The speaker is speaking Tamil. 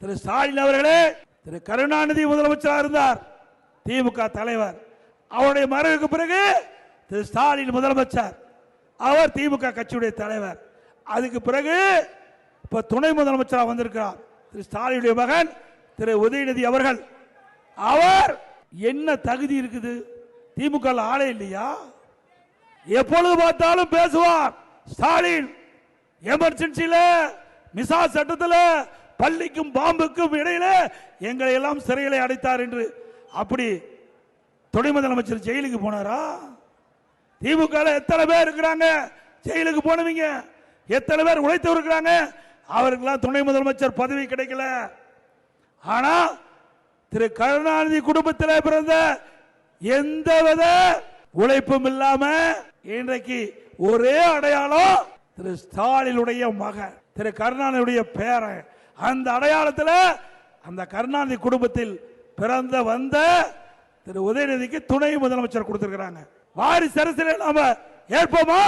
திரு ஸ்டாலின் அவர்களே, திரு கருணாநிதி முதலமைச்சராக இருந்தார், திமுக தலைவர். அவருடைய மறைவுக்கு பிறகு திரு ஸ்டாலின் முதலமைச்சர், அவர் திமுக கட்சியுடைய தலைவர். அதுக்கு பிறகு இப்ப துணை முதலமைச்சராக வந்திருக்கிறார் திரு ஸ்டாலினுடைய மகன் திரு உதயநிதி அவர்கள். அவர் என்ன தகுதி இருக்குது? திமுக ஆளே இல்லையா? எப்பொழுது பார்த்தாலும் பேசுவார் ஸ்டாலின். எமர்ஜென்சியில மிசா சட்டத்தில் பள்ளிக்கும் பாம்புக்கும் இடையில எங்களை எல்லாம் சிறையிலே அடைத்தார் என்று. அப்படி துணை முதலமைச்சர் ஜெயிலுக்கு போனாரா? திமுக எத்தனை பேர் இருக்கிறாங்க ஜெயிலுக்கு போனவங்க? எத்தனை பேர் உழைத்து இருக்கிறாங்க? அவருக்கெல்லாம் துணை முதலமைச்சர் பதவி கிடைக்கல. ஆனா திரு கருணாநிதி குடும்பத்தில் பிறந்த எந்தவித உழைப்பும் இல்லாம இன்றைக்கு ஒரே அடையாளம் திரு ஸ்டாலினுடைய மகன், திரு கருணாநிதியுடைய பேரன். அந்த அடையாளத்தில் அந்த கருணாநிதி குடும்பத்தில் பிறந்த வந்த திரு உதயநிதிக்கு துணை முதலமைச்சர் கொடுத்திருக்கிறாங்க. வாரிசு அரசியலை நாம ஏற்போமா?